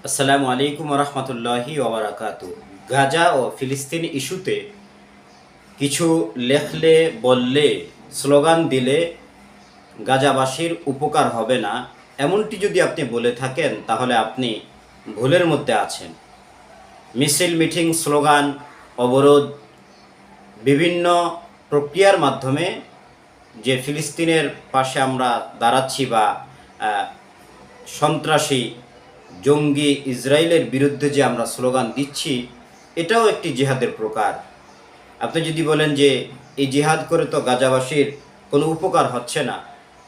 আসসালামু আলাইকুম রহমতুল্লাহি ওবরাকাতু। গাজা ও ফিলিস্তিন ইস্যুতে কিছু লেখলে, বললে, স্লোগান দিলে গাজাবাসীর উপকার হবে না, এমনটি যদি আপনি বলে থাকেন তাহলে আপনি ভুলের মধ্যে আছেন। মিছিল, মিটিং, স্লোগান, অবরোধ, বিভিন্ন প্রক্রিয়ার মাধ্যমে যে ফিলিস্তিনের পাশে আমরা দাঁড়াচ্ছি বা সন্ত্রাসী জঙ্গি ইসরায়েলের বিরুদ্ধে যে আমরা স্লোগান দিচ্ছি, এটাও একটি জিহাদের প্রকার। আপনি যদি বলেন যে এই জিহাদ করে তো গাজাবাসীর কোনো উপকার হচ্ছে না,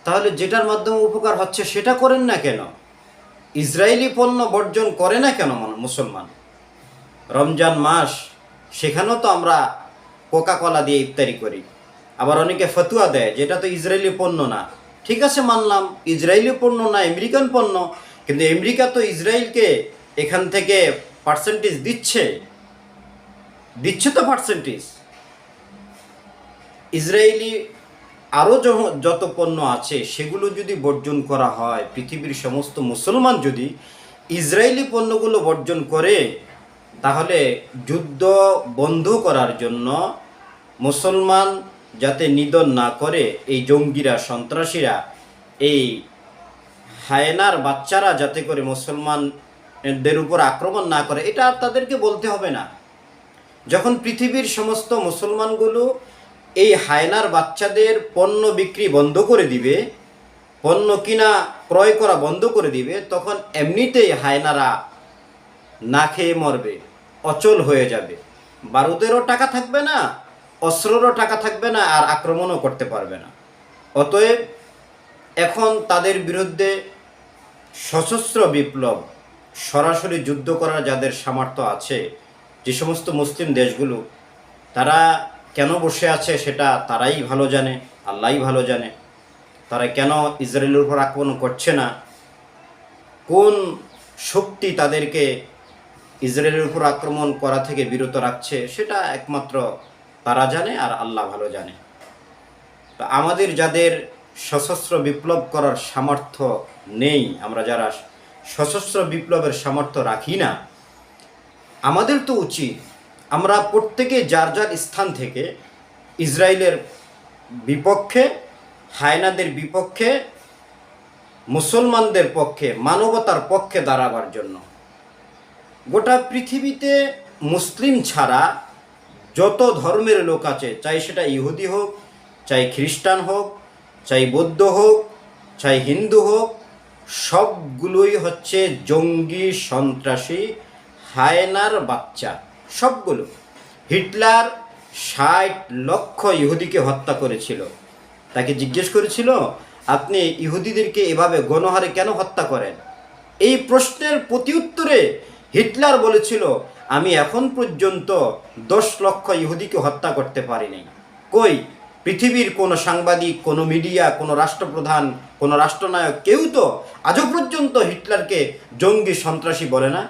তাহলে যেটার মাধ্যমে উপকার হচ্ছে সেটা করেন না কেন? ইসরায়েলি পণ্য বর্জন করে না কেন মুসলমান? রমজান মাস, সেখানেও তো আমরা কোকা কোলা দিয়ে ইফতারি করি। আবার অনেকে ফতুয়া দেয় যেটা তো ইসরায়েলি পণ্য না। ঠিক আছে, মানলাম ইসরায়েলি পণ্য না, আমেরিকান পণ্য, কিন্তু আমেরিকা তো ইসরায়েলকে এখান থেকে পার্সেন্টেজ দিচ্ছে তো পার্সেন্টেজ। ইসরায়েলি আরও যত পণ্য আছে সেগুলো যদি বর্জন করা হয়, পৃথিবীর সমস্ত মুসলমান যদি ইসরায়েলি পণ্যগুলো বর্জন করে, তাহলে যুদ্ধ বন্ধ করার জন্য মুসলমান যাতে নিধন না করে, এই জঙ্গিরা, সন্ত্রাসীরা, এই হায়নার বাচ্চারা যাতে করে মুসলমানদের উপর আক্রমণ না করে, এটা আর তাদেরকে বলতে হবে না। যখন পৃথিবীর সমস্ত মুসলমানগুলো এই হায়নার বাচ্চাদের পণ্য বিক্রি বন্ধ করে দিবে, পণ্য কিনা ক্রয় করা বন্ধ করে দিবে, তখন এমনিতেই হায়নারা না খেয়ে মরবে, অচল হয়ে যাবে। বারুদেরও টাকা থাকবে না, অস্ত্রেরও টাকা থাকবে না, আর আক্রমণও করতে পারবে না। অতএব এখন তাদের বিরুদ্ধে সশস্ত্র বিপ্লব, সরাসরি যুদ্ধ করার যাদের সামর্থ্য আছে, যে সমস্ত মুসলিম দেশগুলো, তারা কেন বসে আছে সেটা তারাই ভালো জানে, আল্লাহই ভালো জানে। তারা কেন ইসরায়েলের উপর আক্রমণ করছে না, কোন শক্তি তাদেরকে ইসরায়েলের উপর আক্রমণ করা থেকে বিরত রাখছে, সেটা একমাত্র তারা জানে আর আল্লাহ ভালো জানে। তো আমাদের যাদের সশস্ত্র বিপ্লব করার সামর্থ্য নেই, আমরা যারা সশস্ত্র বিপ্লবের সামর্থ্য রাখি না, আমাদের তো উচিত আমরা প্রত্যেকে যার যার স্থান থেকে ইসরায়েলের বিপক্ষে, হায়নাদের বিপক্ষে, মুসলমানদের পক্ষে, মানবতার পক্ষে দাঁড়াবার জন্য। গোটা পৃথিবীতে মুসলিম ছাড়া যত ধর্মের লোক আছে, চাই সেটা ইহুদি হোক, চাই খ্রিস্টান হোক, চাই বৌদ্ধ হোক, চাই হিন্দু হোক, সবগুলোই হচ্ছে জঙ্গি, সন্ত্রাসী, হায়নার বাচ্চা, সবগুলো। হিটলার 60 লক্ষ ইহুদিকে হত্যা করেছিল। তাকে জিজ্ঞেস করেছিল, আপনি ইহুদিদেরকে এভাবে গণহারে কেন হত্যা করেন? এই প্রশ্নের প্রতিউত্তরে হিটলার বলেছিল, আমি এখন পর্যন্ত 10 লক্ষ ইহুদিকে হত্যা করতে পারিনি। কই পৃথিবীর কোনো সাংবাদিক, কোনো মিডিয়া, কোনো রাষ্ট্রপ্রধান, কোনো রাষ্ট্রনায়ক, কেউ তো আজও পর্যন্ত হিটলারকে জঙ্গি, সন্ত্রাসী বলে না।